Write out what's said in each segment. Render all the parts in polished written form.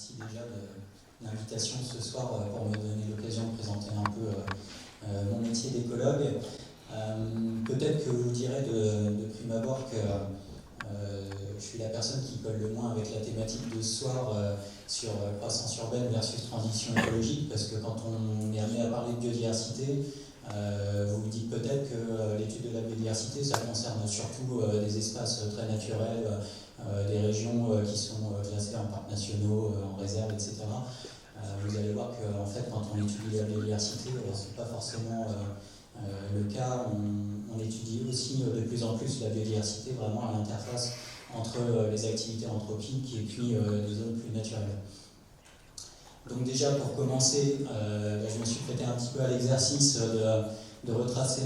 Merci déjà de l'invitation ce soir pour me donner l'occasion de présenter un peu mon métier d'écologue. Peut-être que vous direz de prime abord que je suis la personne qui colle le moins avec la thématique de ce soir sur croissance urbaine versus transition écologique, parce que quand on est amené à parler de biodiversité, vous vous dites peut-être que l'étude de la biodiversité, ça concerne surtout des espaces très naturels, des régions qui sont classées en parcs nationaux, en réserve, etc. Vous allez voir qu'en fait, quand on étudie la biodiversité, ce n'est pas forcément le cas. On étudie aussi de plus en plus la biodiversité vraiment à l'interface entre les activités anthropiques et puis les zones plus naturelles. Donc déjà, pour commencer, je me suis prêté un petit peu à l'exercice de retracer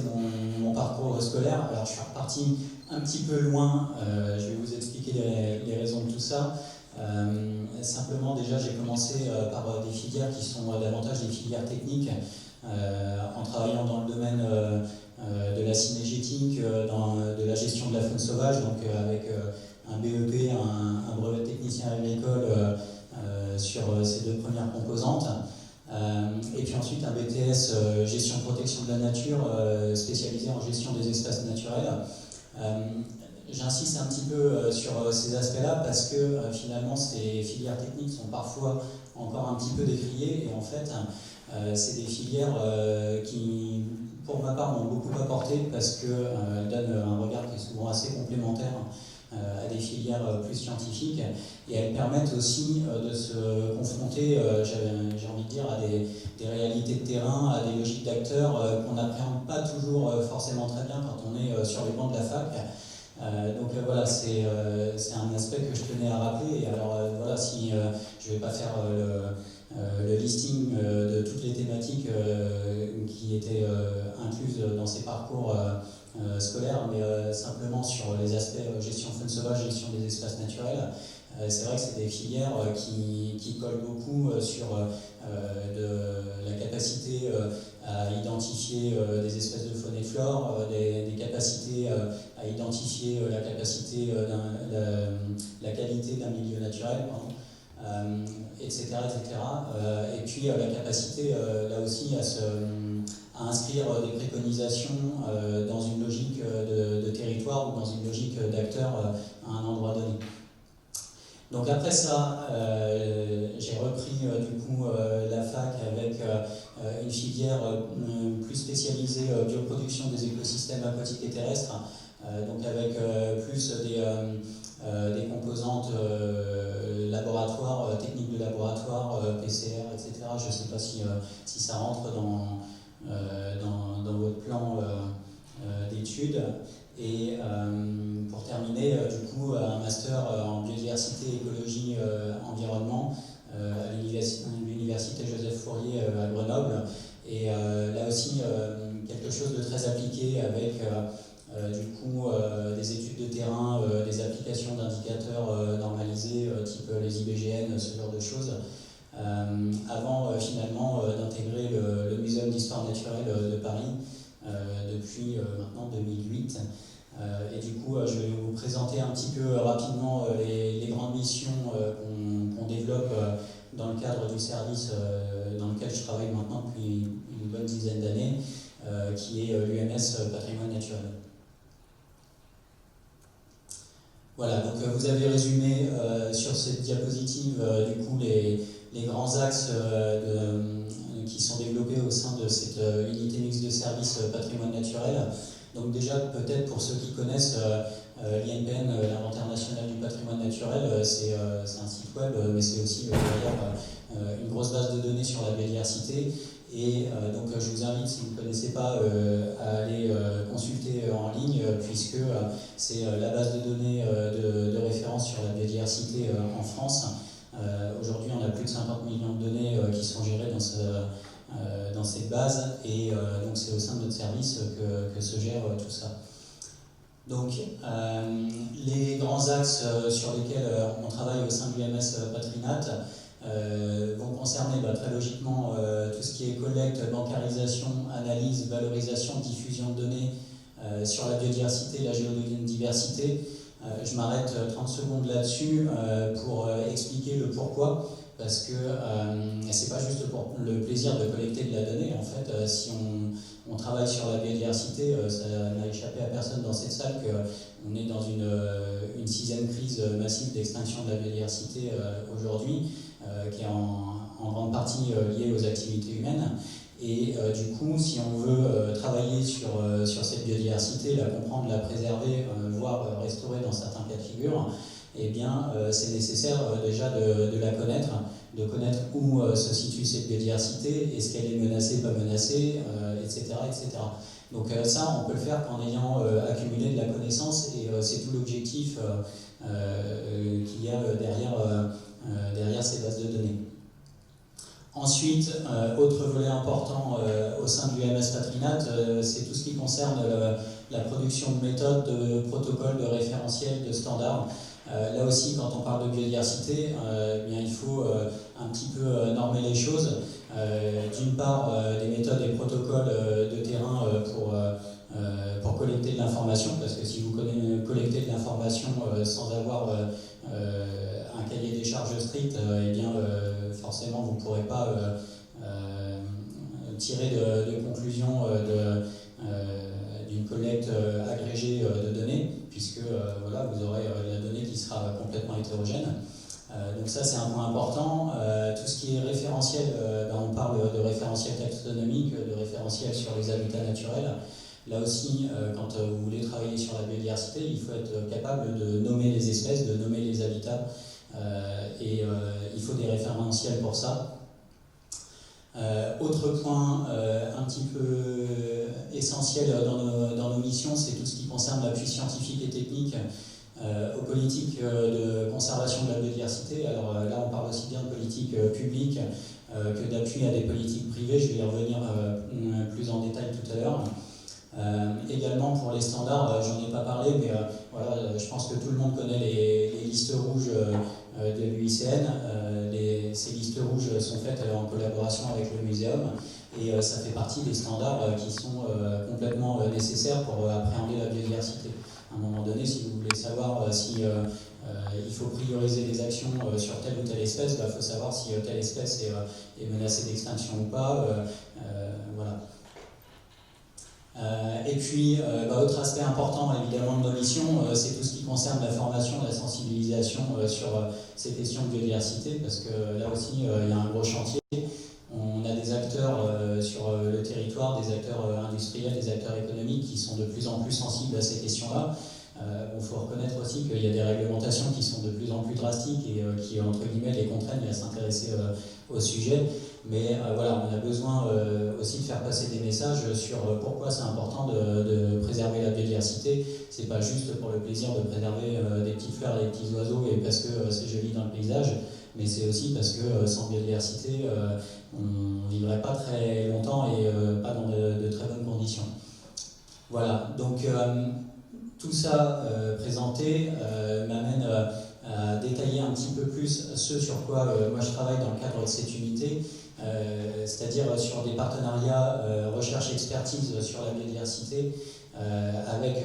mon parcours scolaire. Alors je suis reparti un petit peu loin, je vais vous expliquer les raisons de tout ça. Simplement, déjà, j'ai commencé par des filières qui sont davantage des filières techniques, en travaillant dans le domaine de la cynégétique, de la gestion de la faune sauvage, donc avec un BEP, un brevet de technicien agricole sur ces deux premières composantes. Et puis ensuite un BTS gestion protection de la nature spécialisé en gestion des espaces naturels. J'insiste un petit peu sur ces aspects-là parce que finalement ces filières techniques sont parfois encore un petit peu décriées et en fait c'est des filières qui pour ma part m'ont beaucoup apporté parce qu'elles donnent un regard qui est souvent assez complémentaire à des filières plus scientifiques et elles permettent aussi de se confronter, j'ai envie de dire, à des réalités de terrain, à des logiques d'acteurs qu'on n'appréhende pas toujours forcément très bien quand on est sur les bancs de la fac. Donc voilà, c'est un aspect que je tenais à rappeler. Et alors voilà, si je ne vais pas faire le listing de toutes les thématiques qui étaient incluses dans ces parcours scolaires, mais simplement sur les aspects gestion faune sauvage, gestion des espaces naturels, c'est vrai que c'est des filières qui collent beaucoup sur de la capacité à identifier des espèces de faune et flore, des capacités à identifier la capacité, la qualité d'un milieu naturel, etc. Et puis la capacité, là aussi, à inscrire des préconisations dans une logique de territoire ou dans une logique d'acteur à un endroit donné. Donc après ça, j'ai repris du coup la fac avec une filière plus spécialisée bioproduction des écosystèmes aquatiques et terrestres, donc avec plus des composantes laboratoire, techniques de laboratoire, PCR, etc. Je ne sais pas si ça rentre dans votre plan d'études. Et pour terminer, du coup, un master en biodiversité, écologie, environnement à l'université Joseph Fourier à Grenoble. Et là aussi, quelque chose de très appliqué avec du coup des études de terrain, des applications d'indicateurs normalisés type les IBGN, ce genre de choses. Avant finalement d'intégrer le Muséum d'histoire naturelle de Paris depuis maintenant 2008. Et du coup, je vais vous présenter un petit peu rapidement les grandes missions qu'on développe dans le cadre du service dans lequel je travaille maintenant depuis une bonne dizaine d'années, qui est l'UMS Patrimoine Naturel. Voilà, donc vous avez résumé sur cette diapositive du coup les grands axes qui sont développés au sein de cette unité mixte de services patrimoine naturel. Donc déjà, peut-être pour ceux qui connaissent l'INPN, l'Inventaire national du patrimoine naturel, c'est un site web, mais c'est aussi d'ailleurs une grosse base de données sur la biodiversité. Et donc je vous invite, si vous ne connaissez pas, à aller consulter en ligne, puisque c'est la base de données de référence sur la biodiversité en France. Aujourd'hui, on a plus de 50 millions de données qui sont gérées dans cette base, et donc c'est au sein de notre service que se gère tout ça. Donc, les grands axes sur lesquels on travaille au sein de l'UMS Patrinat vont concerner très logiquement tout ce qui est collecte, bancarisation, analyse, valorisation, diffusion de données sur la biodiversité, la géodiversité, Je m'arrête 30 secondes là-dessus pour expliquer le pourquoi, parce que c'est pas juste pour le plaisir de collecter de la donnée. En fait, si on travaille sur la biodiversité, ça n'a échappé à personne dans cette salle qu'on est dans une sixième crise massive d'extinction de la biodiversité aujourd'hui, qui est en grande partie liée aux activités humaines. Et du coup, si on veut travailler sur cette biodiversité, la comprendre, la préserver, voire restaurer dans certains cas de figure, eh bien, c'est nécessaire déjà de la connaître, de connaître où se situe cette biodiversité, est-ce qu'elle est menacée, pas menacée, etc., etc. Donc ça, on peut le faire qu'en ayant accumulé de la connaissance, et c'est tout l'objectif qu'il y a derrière ces bases de données. Ensuite, autre volet important au sein du MS Patrinat, c'est tout ce qui concerne la production de méthodes, de protocoles, de référentiels, de standards. Là aussi, quand on parle de biodiversité, eh bien, il faut un petit peu normer les choses. D'une part, des méthodes et protocoles de terrain pour collecter de l'information, parce que si vous collectez de l'information sans avoir un cahier des charges strict, eh bien, forcément, vous ne pourrez pas tirer de conclusions d'une collecte agrégée de données, puisque voilà, vous aurez la donnée qui sera complètement hétérogène. Donc ça, c'est un point important. Tout ce qui est référentiel, on parle de référentiel taxonomique, de référentiel sur les habitats naturels. Là aussi, quand vous voulez travailler sur la biodiversité, il faut être capable de nommer les espèces, de nommer les habitats, et il faut des référentiels pour ça. Autre point un petit peu essentiel dans nos missions, c'est tout ce qui concerne l'appui scientifique et technique aux politiques de conservation de la biodiversité. Alors là, on parle aussi bien de politiques publiques que d'appui à des politiques privées. Je vais y revenir plus en détail tout à l'heure. Également pour les standards, j'en ai pas parlé, mais voilà, je pense que tout le monde connaît les listes rouges de l'UICN. Ces listes rouges sont faites en collaboration avec le muséum, et ça fait partie des standards qui sont complètement nécessaires pour appréhender la biodiversité. À un moment donné, si vous voulez savoir si il faut prioriser les actions sur telle ou telle espèce, il faut savoir si telle espèce est menacée d'extinction ou pas. Voilà. Et puis, autre aspect important évidemment de nos missions, c'est tout ce qui concerne la formation, la sensibilisation sur ces questions de biodiversité, parce que là aussi, il y a un gros chantier. On a des acteurs sur le territoire, des acteurs industriels, des acteurs économiques qui sont de plus en plus sensibles à ces questions-là. Il faut reconnaître aussi qu'il y a des réglementations qui sont de plus en plus drastiques et qui, entre guillemets, les contraignent à s'intéresser au sujet. Mais voilà, on a besoin aussi de faire passer des messages sur pourquoi c'est important de préserver la biodiversité. C'est pas juste pour le plaisir de préserver des petites fleurs et des petits oiseaux et parce que c'est joli dans le paysage, mais c'est aussi parce que sans biodiversité, on ne vivrait pas très longtemps et pas dans de très bonnes conditions. Voilà, donc tout ça présenté m'amène à détailler un petit peu plus ce sur quoi moi je travaille dans le cadre de cette unité, c'est-à-dire sur des partenariats recherche-expertise sur la biodiversité, avec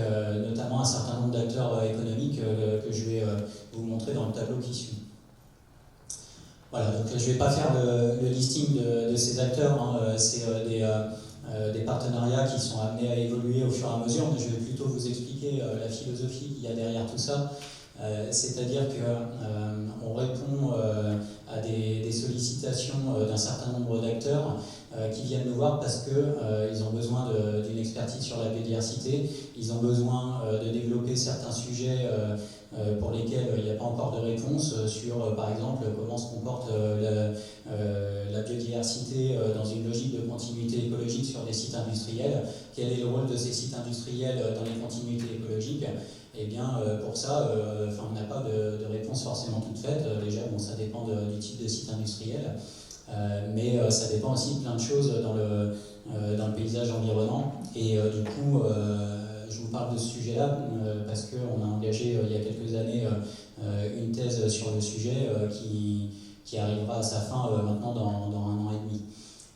notamment un certain nombre d'acteurs économiques que je vais vous montrer dans le tableau qui suit. Voilà, donc je ne vais pas faire le listing de ces acteurs, hein, c'est des partenariats qui sont amenés à évoluer au fur et à mesure, mais je vais plutôt vous expliquer la philosophie qu'il y a derrière tout ça. C'est-à-dire qu'on répond à des sollicitations d'un certain nombre d'acteurs qui viennent nous voir parce qu'ils ont besoin d'une expertise sur la biodiversité, ils ont besoin de développer certains sujets pour lesquels il n'y a pas encore de réponse sur, par exemple, comment se comporte la biodiversité dans une logique de continuité écologique sur des sites industriels, quel est le rôle de ces sites industriels dans les continuités écologiques. Eh bien, pour ça, on n'a pas de réponse forcément toute faite. Déjà, bon, ça dépend du type de site industriel, mais ça dépend aussi de plein de choses dans le paysage environnant. Et du coup, je vous parle de ce sujet-là parce qu'on a engagé il y a quelques années une thèse sur le sujet qui arrivera à sa fin maintenant dans 1 an et demi.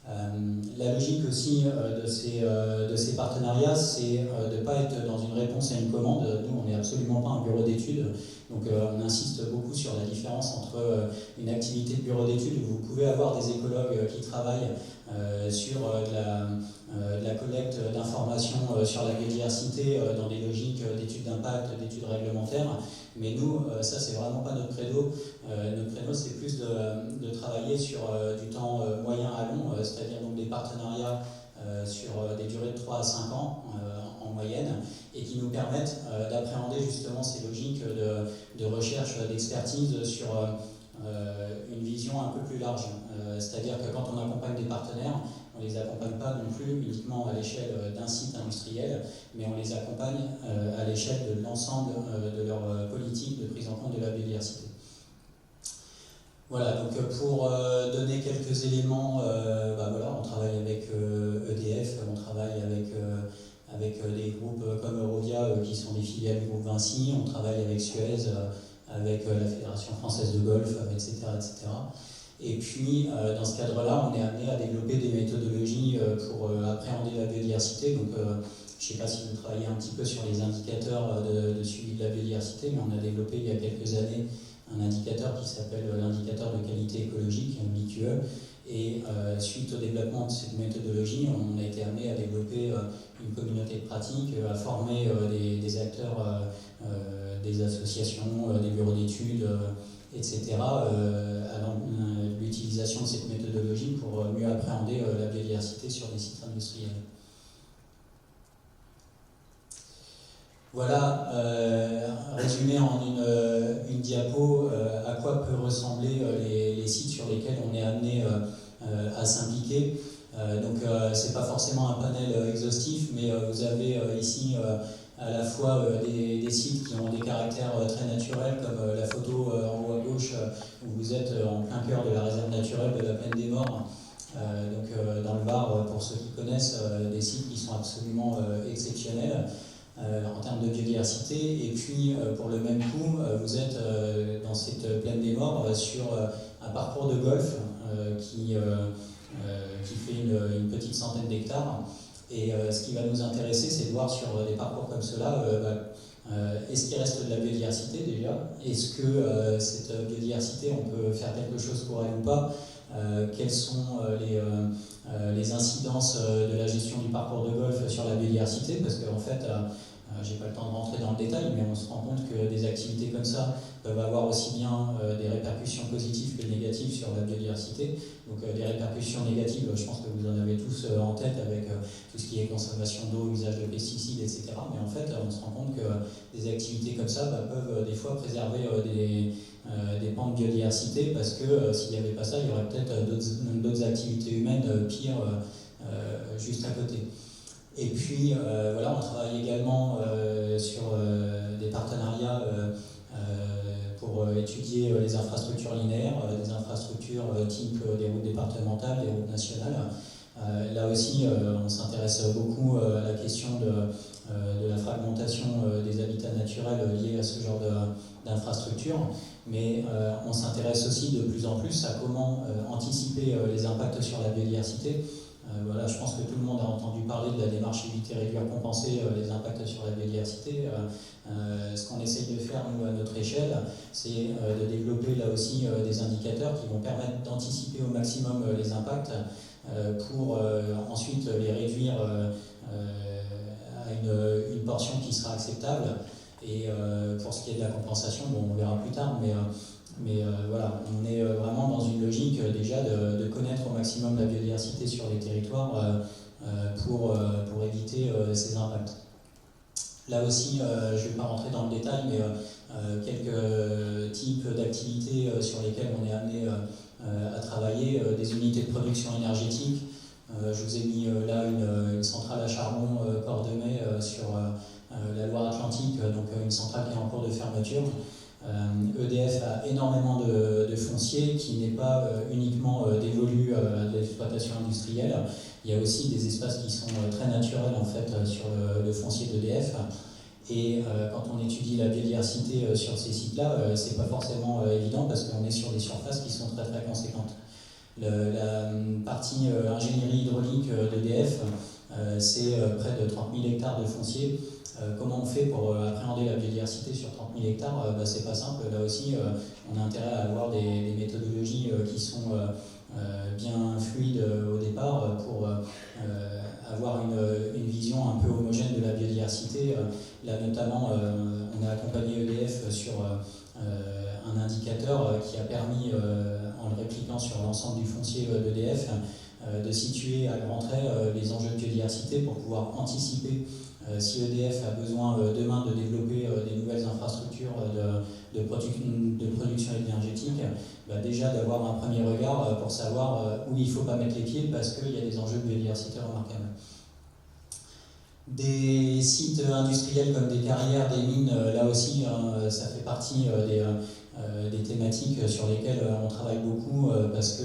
La logique aussi de ces partenariats, c'est de ne pas être dans une réponse à une commande. Nous, on n'est absolument pas un bureau d'études, donc on insiste beaucoup sur la différence entre une activité de bureau d'études où vous pouvez avoir des écologues qui travaillent sur de la collecte d'informations sur la biodiversité dans des logiques d'études d'impact, d'études réglementaires. Mais nous, ça, c'est vraiment pas notre credo. Notre credo, c'est plus de travailler sur du temps moyen à long, c'est-à-dire donc des partenariats sur des durées de 3 à 5 ans en moyenne, et qui nous permettent d'appréhender justement ces logiques de recherche, d'expertise sur une vision un peu plus large. C'est-à-dire que quand on accompagne des partenaires, on ne les accompagne pas non plus uniquement à l'échelle d'un site industriel, mais on les accompagne à l'échelle de l'ensemble de leur politique de prise en compte de la biodiversité. Voilà, donc pour donner quelques éléments, voilà, on travaille avec EDF, on travaille avec des groupes comme Eurovia qui sont des filiales du groupe Vinci, on travaille avec Suez, avec la Fédération française de golf, etc., etc. Et puis, dans ce cadre-là, on est amené à développer des méthodologies pour appréhender la biodiversité. Donc, je ne sais pas si vous travaillez un petit peu sur les indicateurs de suivi de la biodiversité, mais on a développé il y a quelques années un indicateur qui s'appelle l'indicateur de qualité écologique, l'IQE. Et suite au développement de cette méthodologie, on a été amené à développer une communauté de pratique, à former des acteurs, des associations, des bureaux d'études, etc., à l'utilisation de cette méthodologie pour mieux appréhender la biodiversité sur des sites industriels. Voilà, résumé en une diapo, à quoi peuvent ressembler les sites sur lesquels on est amené à s'impliquer. Donc, ce n'est pas forcément un panel exhaustif, mais vous avez ici à la fois des sites qui ont des caractères très naturels, comme la photo en haut à gauche, où vous êtes en plein cœur de la réserve naturelle de la Plaine des Morts. Dans le Var, pour ceux qui connaissent, des sites qui sont absolument exceptionnels en termes de biodiversité. Et puis, pour le même coup, vous êtes dans cette Plaine des Morts sur un parcours de golf qui fait une petite centaine d'hectares. Et ce qui va nous intéresser, c'est de voir sur des parcours comme cela, est-ce qu'il reste de la biodiversité déjà? Est-ce que cette biodiversité, on peut faire quelque chose pour elle ou pas? Quelles sont les incidences de la gestion du parcours de golf sur la biodiversité? Parce qu'en fait, j'ai pas le temps de rentrer dans le détail, mais on se rend compte que des activités comme ça peuvent avoir aussi bien des répercussions positives que négatives sur la biodiversité. Donc des répercussions négatives, je pense que vous en avez tous en tête avec tout ce qui est consommation d'eau, usage de pesticides, etc. Mais en fait, on se rend compte que des activités comme ça peuvent des fois préserver des pans de biodiversité, parce que s'il n'y avait pas ça, il y aurait peut-être d'autres activités humaines pires juste à côté. Et puis, voilà, on travaille également sur des partenariats pour étudier les infrastructures linéaires, des infrastructures type des routes départementales, des routes nationales. Là aussi, on s'intéresse beaucoup à la question de la fragmentation des habitats naturels liés à ce genre d'infrastructures, mais on s'intéresse aussi de plus en plus à comment anticiper les impacts sur la biodiversité. Voilà, je pense que tout le monde a entendu parler de la démarche éviter, réduire, compenser les impacts sur la biodiversité. Ce qu'on essaye de faire, nous, à notre échelle, c'est de développer là aussi des indicateurs qui vont permettre d'anticiper au maximum les impacts pour ensuite les réduire à une portion qui sera acceptable. Et pour ce qui est de la compensation, bon, on verra plus tard, mais voilà, on est vraiment dans une logique déjà de connaître au maximum la biodiversité sur les territoires pour éviter ces impacts. Là aussi, je ne vais pas rentrer dans le détail, mais quelques types d'activités sur lesquelles on est amené à travailler, des unités de production énergétique. Je vous ai mis là une centrale à charbon Cordemais sur la Loire-Atlantique, donc une centrale qui est en cours de fermeture. EDF a énormément de foncier qui n'est pas uniquement dévolu à de l'exploitation industrielle. Il y a aussi des espaces qui sont très naturels en fait sur le foncier d'EDF. Et quand on étudie la biodiversité sur ces sites-là, c'est pas forcément évident parce qu'on est sur des surfaces qui sont très très conséquentes. La partie ingénierie hydraulique d'EDF, c'est près de 30 000 hectares de foncier. Comment on fait pour appréhender la biodiversité sur 30 000 hectares? C'est pas simple. Là aussi, on a intérêt à avoir des méthodologies qui sont bien fluides au départ pour avoir une vision un peu homogène de la biodiversité. Là, notamment, on a accompagné EDF sur un indicateur qui a permis, en le répliquant sur l'ensemble du foncier d'EDF, de situer à grands traits les enjeux de biodiversité pour pouvoir anticiper si EDF a besoin demain de développer des nouvelles infrastructures de production énergétique, déjà d'avoir un premier regard pour savoir où il ne faut pas mettre les pieds parce qu'il y a des enjeux de biodiversité remarquables. Des sites industriels comme des carrières, des mines, là aussi, ça fait partie des thématiques sur lesquelles on travaille beaucoup parce que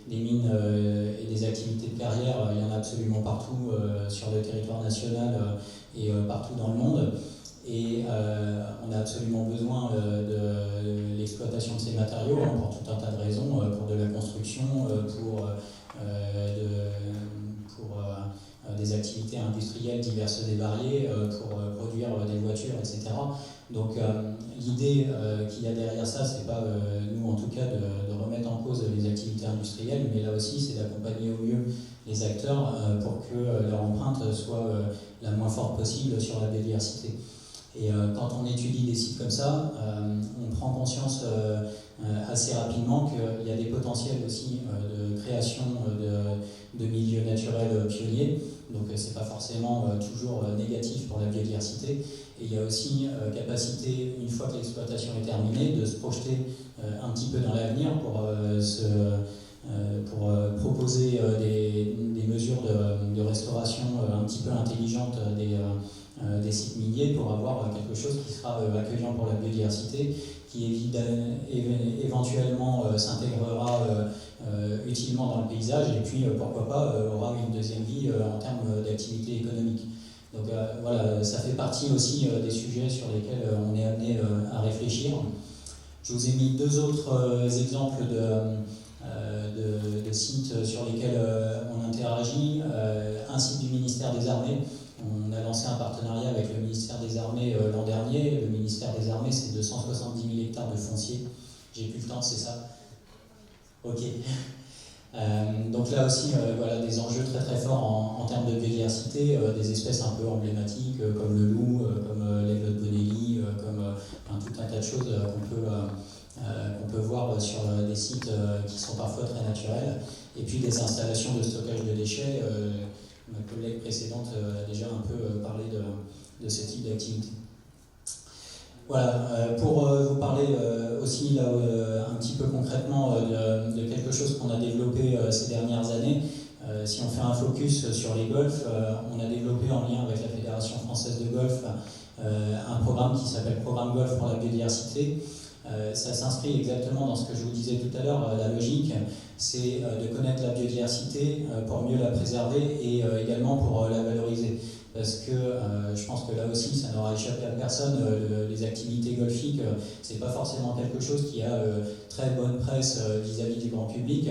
des mines et des activités de carrière, il y en a absolument partout sur le territoire national et partout dans le monde. Et on a absolument besoin de l'exploitation de ces matériaux pour tout un tas de raisons, pour de la construction, pour des activités industrielles diverses et variées, pour produire des voitures, etc. Donc l'idée qu'il y a derrière ça, c'est pas nous en tout cas de remettre en cause les activités industrielles, mais là aussi c'est d'accompagner au mieux les acteurs pour que leur empreinte soit la moins forte possible sur la biodiversité. Et quand on étudie des sites comme ça, on prend conscience assez rapidement qu'il y a des potentiels aussi de création de milieux naturels pionniers. Donc c'est pas forcément toujours négatif pour la biodiversité. Et il y a aussi capacité, une fois que l'exploitation est terminée, de se projeter un petit peu dans l'avenir pour proposer des mesures de restauration un petit peu intelligentes des sites miniers pour avoir quelque chose qui sera accueillant pour la biodiversité, qui éventuellement s'intégrera utilement dans le paysage et puis pourquoi pas aura une deuxième vie en termes d'activité économique. Donc voilà, ça fait partie aussi des sujets sur lesquels on est amené à réfléchir. Je vous ai mis deux autres exemples de sites sur lesquels on interagit. Un site du ministère des Armées. On a lancé un partenariat avec le ministère des Armées l'an dernier. Le ministère des Armées, c'est 270 000 hectares de foncier. J'ai plus le temps, c'est ça? Ok. Donc là aussi, voilà, des enjeux très très forts en termes de biodiversité, des espèces un peu emblématiques comme le loup, comme l'aigle de Bonelli, comme tout un tas de choses qu'on peut voir sur des sites qui sont parfois très naturels. Et puis des installations de stockage de déchets. Ma collègue précédente a déjà un peu parlé de ce type d'activité. Voilà, pour vous parler aussi là, un petit peu concrètement de quelque chose qu'on a développé ces dernières années. Si on fait un focus sur les golfs, on a développé en lien avec la Fédération française de golf un programme qui s'appelle Programme Golf pour la biodiversité. Ça s'inscrit exactement dans ce que je vous disais tout à l'heure. La logique, c'est de connaître la biodiversité pour mieux la préserver et également pour la valoriser. Parce que je pense que là aussi, ça n'aura échappé à personne, les activités golfiques, c'est pas forcément quelque chose qui a très bonne presse vis-à-vis du grand public.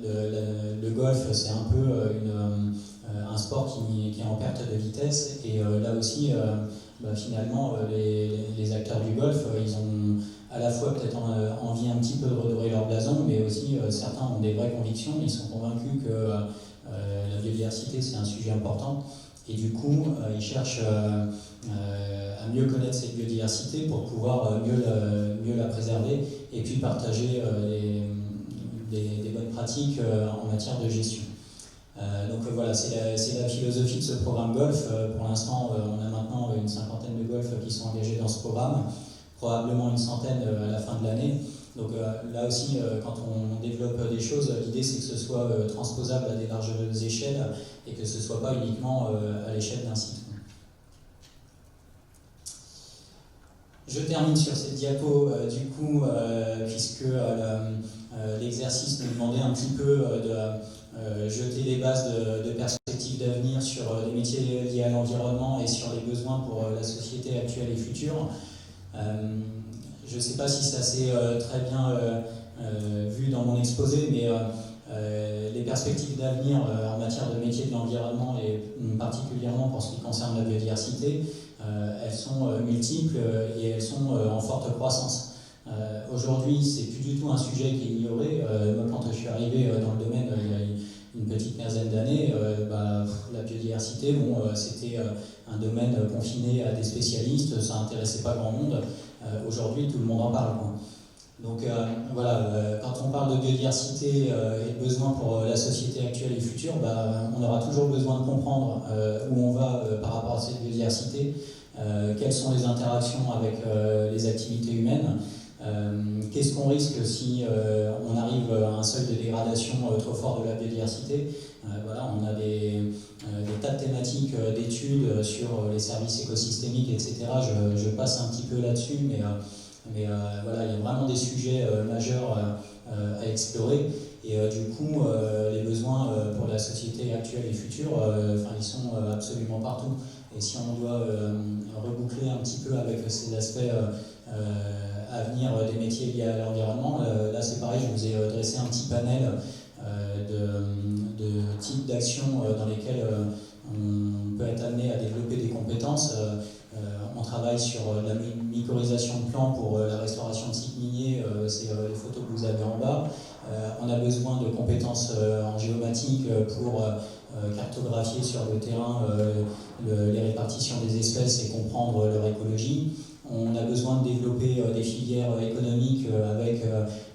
Le golf, c'est un peu un sport qui est en perte de vitesse, et là aussi, finalement, les acteurs du golf, ils ont à la fois peut-être envie un petit peu de redorer leur blason, mais aussi certains ont des vraies convictions, ils sont convaincus que la biodiversité, c'est un sujet important. Et du coup, ils cherchent à mieux connaître cette biodiversité pour pouvoir mieux la préserver et puis partager des bonnes pratiques en matière de gestion. Donc voilà, c'est la philosophie de ce programme golf. Pour l'instant, on a maintenant une cinquantaine de golfs qui sont engagés dans ce programme, probablement une centaine à la fin de l'année. Donc là aussi, quand on développe des choses, l'idée c'est que ce soit transposable à des larges échelles et que ce ne soit pas uniquement à l'échelle d'un site. Je termine sur cette diapo, du coup, puisque l'exercice nous demandait un petit peu de jeter les bases de perspectives d'avenir sur les métiers liés à l'environnement et sur les besoins pour la société actuelle et future. Je ne sais pas si ça s'est très bien vu dans mon exposé, mais les perspectives d'avenir en matière de métier de l'environnement et particulièrement pour ce qui concerne la biodiversité, elles sont multiples et elles sont en forte croissance. Aujourd'hui, c'est plus du tout un sujet qui est ignoré. Moi, quand je suis arrivé dans le domaine il y a une petite quinzaine d'années, la biodiversité, c'était un domaine confiné à des spécialistes, ça n'intéressait pas grand monde. Aujourd'hui, tout le monde en parle, quoi. Donc voilà, quand on parle de biodiversité et de besoins pour la société actuelle et future, on aura toujours besoin de comprendre où on va par rapport à cette biodiversité, quelles sont les interactions avec les activités humaines, qu'est-ce qu'on risque si on arrive à un seuil de dégradation trop fort de la biodiversité. Voilà, on a des tas de thématiques d'études sur les services écosystémiques, etc. Je passe un petit peu là-dessus, mais voilà, il y a vraiment des sujets majeurs à explorer. Et du coup, les besoins pour la société actuelle et future, ils sont absolument partout. Et si on doit reboucler un petit peu avec ces aspects à venir des métiers liés à l'environnement, là c'est pareil, je vous ai dressé un petit panel de types d'actions dans lesquelles on peut être amené à développer des compétences. On travaille sur la mycorhisation de plants pour la restauration de sites miniers, c'est les photos que vous avez en bas. On a besoin de compétences en géomatique pour cartographier sur le terrain les répartitions des espèces et comprendre leur écologie. On a besoin de développer des filières économiques avec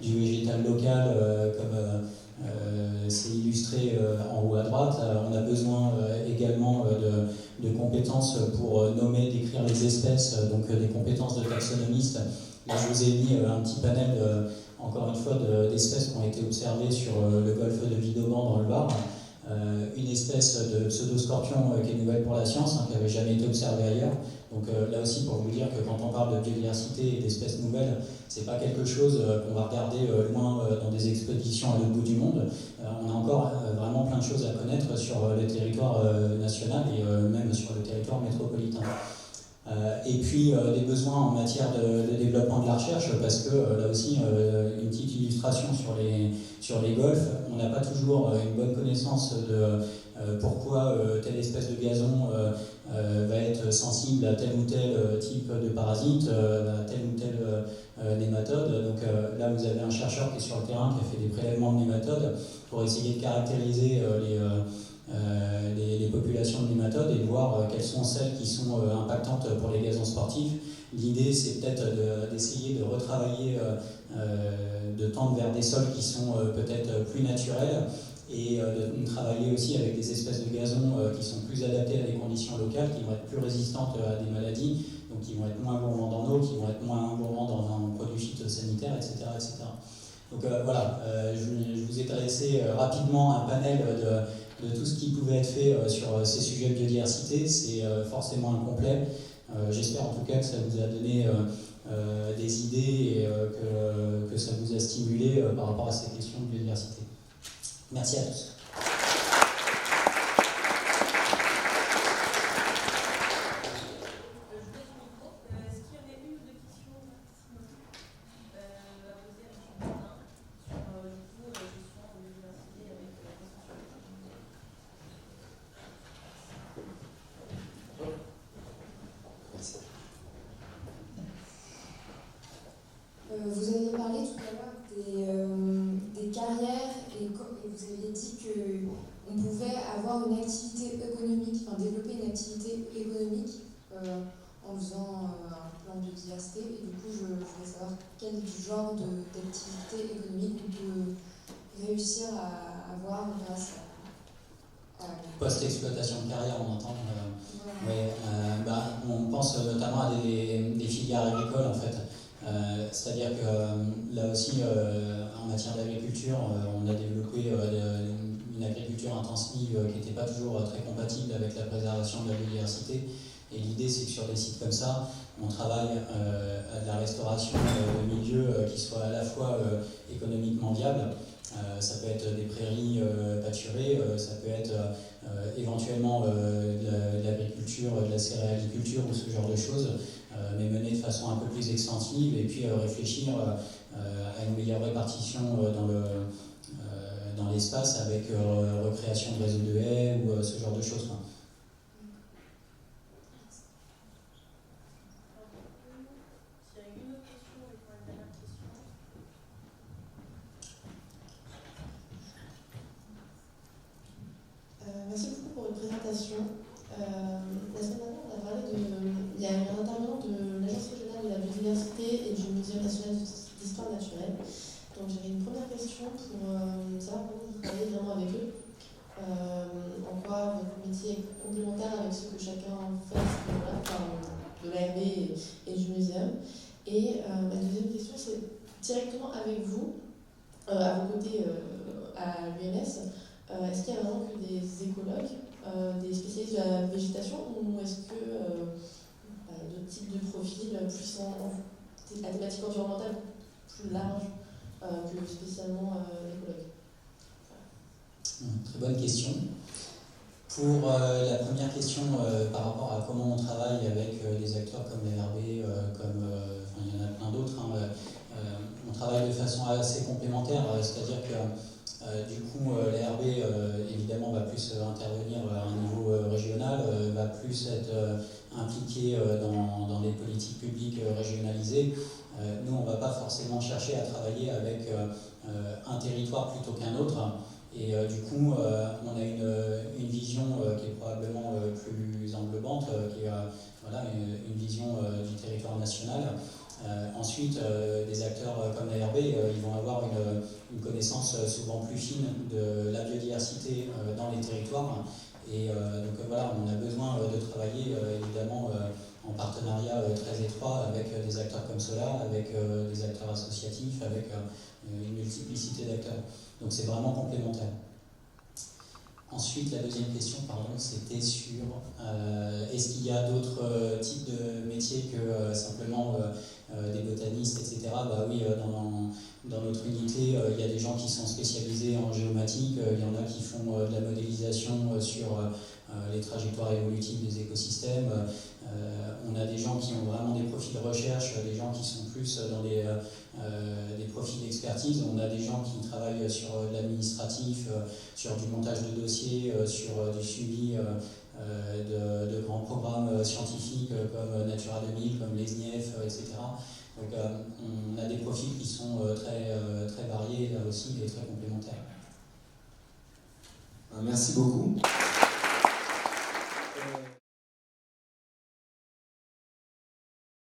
du végétal local, comme c'est illustré en haut à droite. On a besoin également de compétences pour nommer, décrire les espèces, donc des compétences de taxonomiste. Là, je vous ai mis un petit panel, encore une fois, d'espèces qui ont été observées sur le golfe de Vidauban dans le Var. Une espèce de pseudoscorpion qui est nouvelle pour la science, qui n'avait jamais été observée ailleurs. Donc là aussi, pour vous dire que quand on parle de biodiversité et d'espèces nouvelles, c'est pas quelque chose qu'on va regarder loin dans des expéditions à l'autre bout du monde. On a encore vraiment plein de choses à connaître sur le territoire national et même sur le territoire métropolitain. Et puis des besoins en matière de développement de la recherche, parce que là aussi, une petite illustration sur les golfs, on n'a pas toujours une bonne connaissance de pourquoi telle espèce de gazon va être sensible à tel ou tel type de parasite, à tel ou tel nématode. Donc là, vous avez un chercheur qui est sur le terrain, qui a fait des prélèvements de nématodes pour essayer de caractériser les populations de nématodes et voir quelles sont celles qui sont impactantes pour les gazons sportifs. L'idée, c'est peut-être d'essayer de retravailler, de tendre vers des sols qui sont peut-être plus naturels et de travailler aussi avec des espèces de gazons qui sont plus adaptées à des conditions locales, qui vont être plus résistantes à des maladies, donc qui vont être moins gourmands dans l'eau, qui vont être moins gourmands dans un produit phytosanitaire, etc. etc. Donc voilà, je vous ai dressé rapidement un panel de tout ce qui pouvait être fait sur ces sujets de biodiversité. C'est forcément incomplet. J'espère en tout cas que ça vous a donné des idées et que ça vous a stimulé par rapport à ces questions de biodiversité. Merci à tous. Vous avez parlé tout à l'heure des carrières et vous aviez dit qu'on pouvait avoir une activité économique, enfin développer une activité économique en faisant un plan de biodiversité. Et du coup, je voulais savoir quel genre d'activité économique on peut réussir à avoir grâce à Post-exploitation de carrière, on entend. voilà. On pense notamment à des filières agricoles en fait. C'est-à-dire que là aussi, en matière d'agriculture, on a développé une agriculture intensive qui n'était pas toujours très compatible avec la préservation de la biodiversité. Et l'idée, c'est que sur des sites comme ça, on travaille à de la restauration de milieux qui soient à la fois économiquement viables. Ça peut être des prairies pâturées, ça peut être éventuellement de l'agriculture, de la céréaliculture ou ce genre de choses, mais menées de façon un peu plus extensive et puis réfléchir à une meilleure répartition dans l'espace avec recréation de réseaux de haies ou ce genre de choses. Merci beaucoup pour votre présentation. La semaine dernière, on a parlé il y a un intervenant de l'Agence régionale de la biodiversité et du Muséum national d'histoire naturelle. Donc j'avais une première question pour savoir comment vous travaillez vraiment avec eux, en quoi votre métier est complémentaire avec ce que chacun fait à ce niveau-là, de l'ARB et du muséum. Et ma deuxième question, c'est directement avec vous, à vos côtés à l'UMS. Est-ce qu'il y a vraiment que des écologues, des spécialistes de la végétation, ou est-ce que d'autres types de profils plus à thématique environnementale plus large que spécialement l'écologue? Très bonne question. Pour la première question par rapport à comment on travaille avec des acteurs comme la RB, il y en a plein d'autres, on travaille de façon assez complémentaire, c'est-à-dire que du coup, l'ARB, évidemment, va plus intervenir à un niveau régional, va plus être impliqué dans des politiques publiques régionalisées. Nous, on ne va pas forcément chercher à travailler avec un territoire plutôt qu'un autre. Et du coup, on a une vision qui est probablement plus englobante, qui est une vision du territoire national. Ensuite, des acteurs comme l'ARB, ils vont avoir une connaissance souvent plus fine de la biodiversité dans les territoires. Et donc voilà, on a besoin de travailler évidemment en partenariat très étroit avec des acteurs comme cela, avec des acteurs associatifs, avec une multiplicité d'acteurs. Donc c'est vraiment complémentaire. Ensuite, la deuxième question, c'était sur est-ce qu'il y a d'autres types de métiers que simplement des botanistes, etc. Bah oui, dans notre unité, il y a des gens qui sont spécialisés en géomatique, il y en a qui font de la modélisation sur les trajectoires évolutives des écosystèmes. On a des gens qui ont vraiment des profils de recherche, des gens qui sont plus dans des profils d'expertise. On a des gens qui travaillent sur l'administratif, sur du montage de dossiers, sur du suivi de grands programmes scientifiques comme Natura 2000, comme les SNIEF, etc. Donc on a des profils qui sont très variés là aussi et très complémentaires. Merci beaucoup.